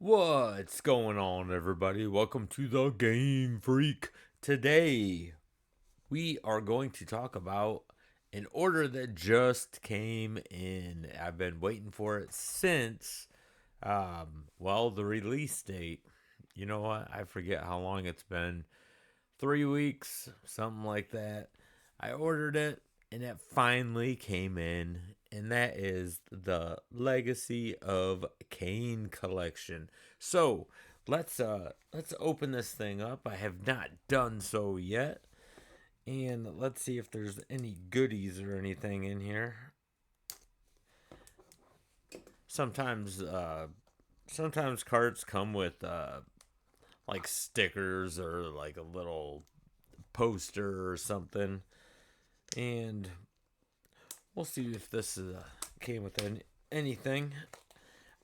What's going on, everybody? Welcome to the GameFreak. Today, we are going to talk about an order that just came in. I've been waiting for it since, the release date. You know what? I forget how long it's been. 3 weeks, something like that. I ordered it and it finally came in, and that is the Legacy of Kain collection. So let's open this thing up. I have not done so yet, and let's see if there's any goodies or anything in here. Sometimes sometimes cards come with like stickers or like a little poster or something, and we'll see if this came with anything.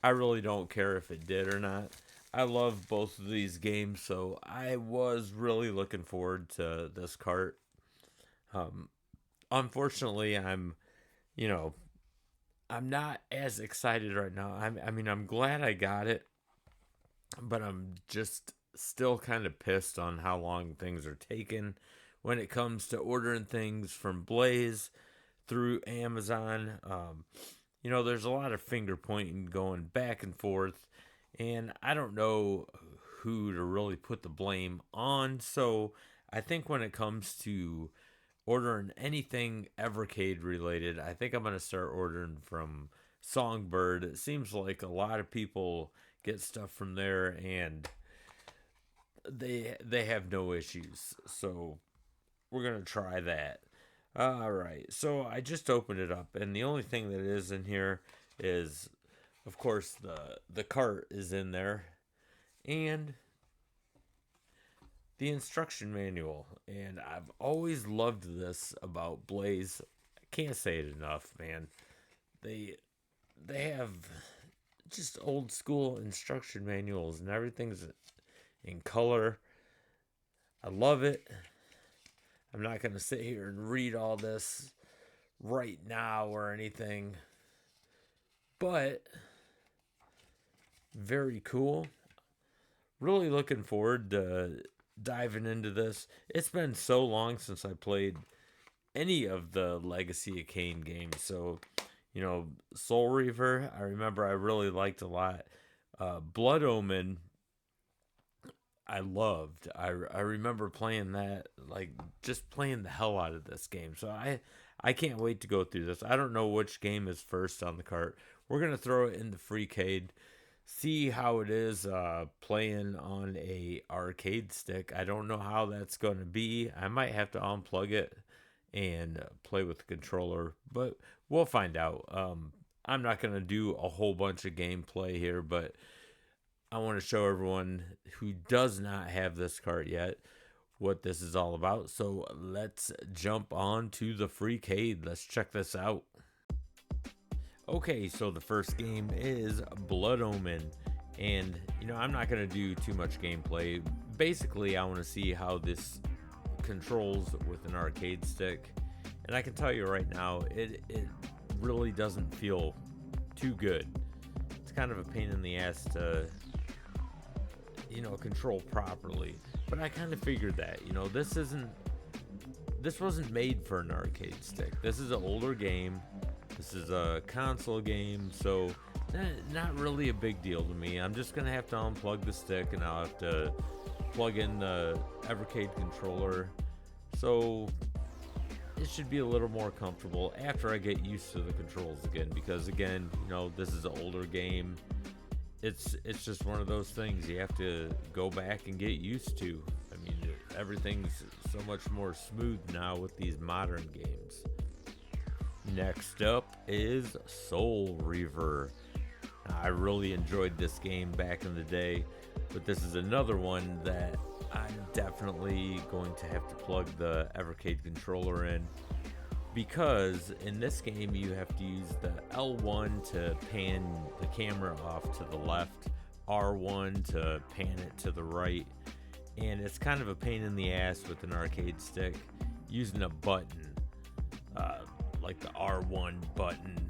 I really don't care if it did or not. I love both of these games, so I was really looking forward to this cart. Um, Unfortunately, you know, I'm not as excited right now. I'm glad I got it, but I'm just still kind of pissed on how long things are taking when it comes to ordering things from Blaze through Amazon. There's a lot of finger pointing going back and forth, and I don't know who to really put the blame on. So I think when it comes to ordering anything Evercade related, I think I'm going to start ordering from Songbird. It seems like a lot of people get stuff from there, and they have no issues. So we're going to try that. All right. So I just opened it up, and the only thing that is in here is, of course, the cart is in there, and the instruction manual. And I've always loved this about Blaze. I can't say it enough, man. They they have just old school instruction manuals, and everything's in color. I love it. I'm not going to sit here and read all this right now or anything, but very cool. Really looking forward to diving into this. It's been so long since I played any of the Legacy of Kain games. So, Soul Reaver, I remember I really liked a lot. Blood Omen, I loved. I remember playing that, like just playing the hell out of this game. So I can't wait to go through this. I don't know which game is first on the cart. We're gonna throw it in the Freecade, see how it is playing on a arcade stick. I don't know how that's gonna be. I might have to unplug it and play with the controller, but we'll find out. I'm not gonna do a whole bunch of gameplay here, but I want to show everyone who does not have this cart yet what this is all about. So let's jump on to the Freecade. Let's check this out. Okay, so the first game is Blood Omen. And, I'm not going to do too much gameplay. Basically, I want to see how this controls with an arcade stick. And I can tell you right now, it really doesn't feel too good. It's kind of a pain in the ass to control properly. But I kind of figured that, this wasn't made for an arcade stick. This is an older game. This is a console game, so not really a big deal to me. I'm just gonna have to unplug the stick, and I'll have to plug in the Evercade controller. So it should be a little more comfortable after I get used to the controls again, because again, this is an older game. It's just one of those things you have to go back and get used to. I mean, everything's so much more smooth now with these modern games. Next up is Soul Reaver. I really enjoyed this game back in the day, but this is another one that I'm definitely going to have to plug the Evercade controller in, because in this game you have to use the L1 to pan the camera off to the left, R1 to pan it to the right, and it's kind of a pain in the ass with an arcade stick using a button, like the R1 button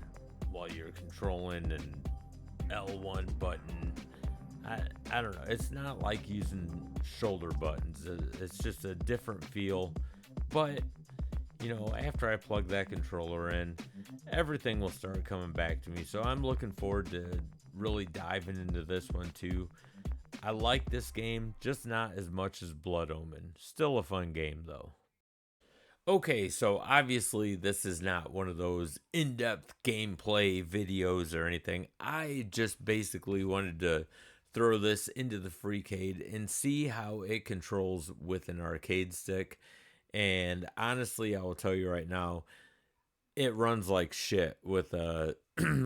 while you're controlling, and L1 button I, I don't know. It's not like using shoulder buttons. It's just a different feel. But, after I plug that controller in, everything will start coming back to me. So I'm looking forward to really diving into this one too. I like this game, just not as much as Blood Omen. Still a fun game though. Okay, so obviously this is not one of those in-depth gameplay videos or anything. I just basically wanted to throw this into the Freecade and see how it controls with an arcade stick. And honestly, I will tell you right now, it runs like shit with a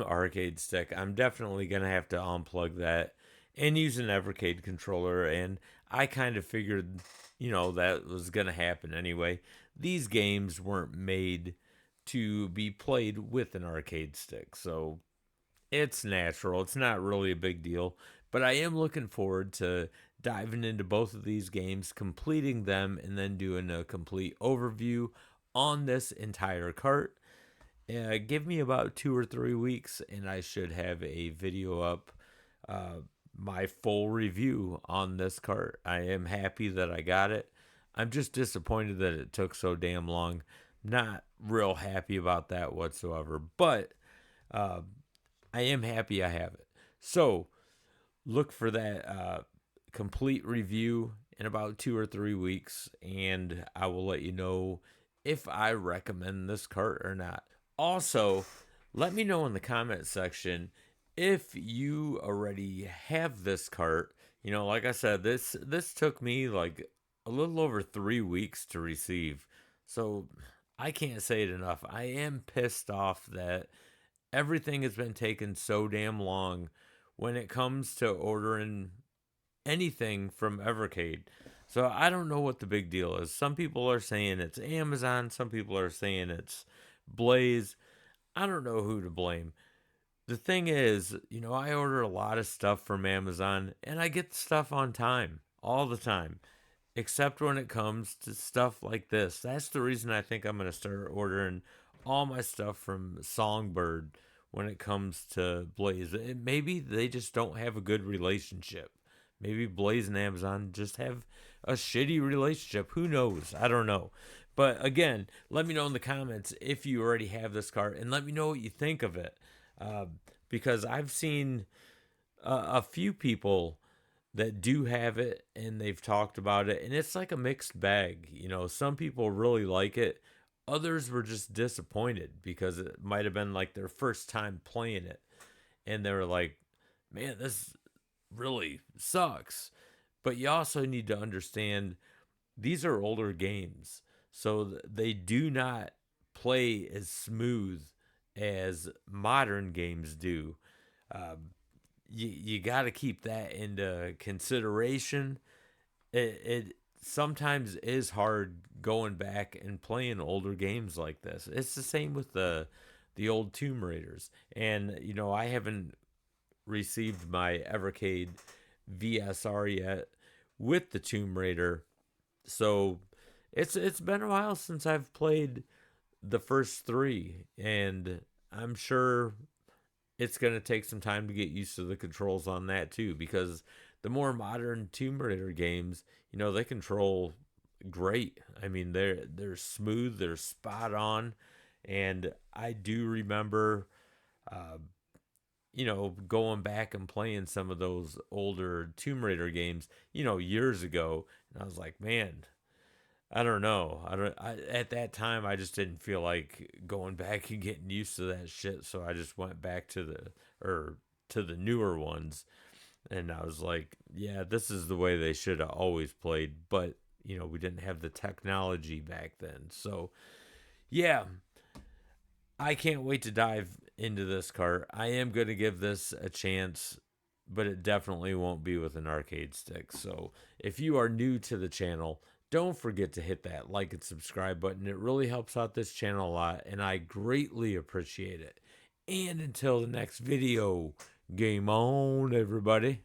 arcade stick. I'm definitely gonna have to unplug that and use an Evercade controller. And I kind of figured, that was gonna happen anyway. These games weren't made to be played with an arcade stick, so it's natural. It's not really a big deal. But I am looking forward to diving into both of these games, completing them, and then doing a complete overview on this entire cart. Give me about 2 or 3 weeks, and I should have a video up, uh, my full review on this cart. I am happy that I got it. I'm just disappointed that it took so damn long. Not real happy about that whatsoever, but uh, I am happy I have it. So look for that complete review in about 2 or 3 weeks, and I will let you know if I recommend this cart or not. Also, let me know in the comment section if you already have this cart. Like I said, this took me like a little over 3 weeks to receive. So I can't say it enough. I am pissed off that everything has been taking so damn long when it comes to ordering anything from Evercade. So I don't know what the big deal is. Some people are saying it's Amazon, some people are saying it's Blaze. I don't know who to blame. The thing is, I order a lot of stuff from Amazon and I get the stuff on time all the time, except when it comes to stuff like this. That's the reason I think I'm going to start ordering all my stuff from Songbird when it comes to Blaze. Maybe they just don't have a good relationship. Maybe Blaze and Amazon just have a shitty relationship. Who knows? I don't know. But again, let me know in the comments if you already have this cart and let me know what you think of it. Uh, because I've seen a few people that do have it and they've talked about it, and it's like a mixed bag. Some people really like it, others were just disappointed because it might have been like their first time playing it and they were like, man, this really sucks. But you also need to understand these are older games, so they do not play as smooth as modern games do. Um, you got to keep that into consideration. It sometimes is hard going back and playing older games like this. It's the same with the old Tomb Raiders, and I haven't received my Evercade VSR yet with the Tomb Raider, so it's been a while since I've played the first three, and I'm sure it's going to take some time to get used to the controls on that too, because the more modern Tomb Raider games, they control great. I mean, they're smooth, they're spot on, and I do remember, uh, going back and playing some of those older Tomb Raider games, years ago, and I was like, man, I don't know. At that time I just didn't feel like going back and getting used to that shit, so I just went back to the newer ones, and I was like, yeah, this is the way they should have always played, but we didn't have the technology back then. So, yeah, I can't wait to dive into this cart. I am going to give this a chance, but it definitely won't be with an arcade stick. So if you are new to the channel, don't forget to hit that like and subscribe button. It really helps out this channel a lot, and I greatly appreciate it. And until the next video, game on, everybody.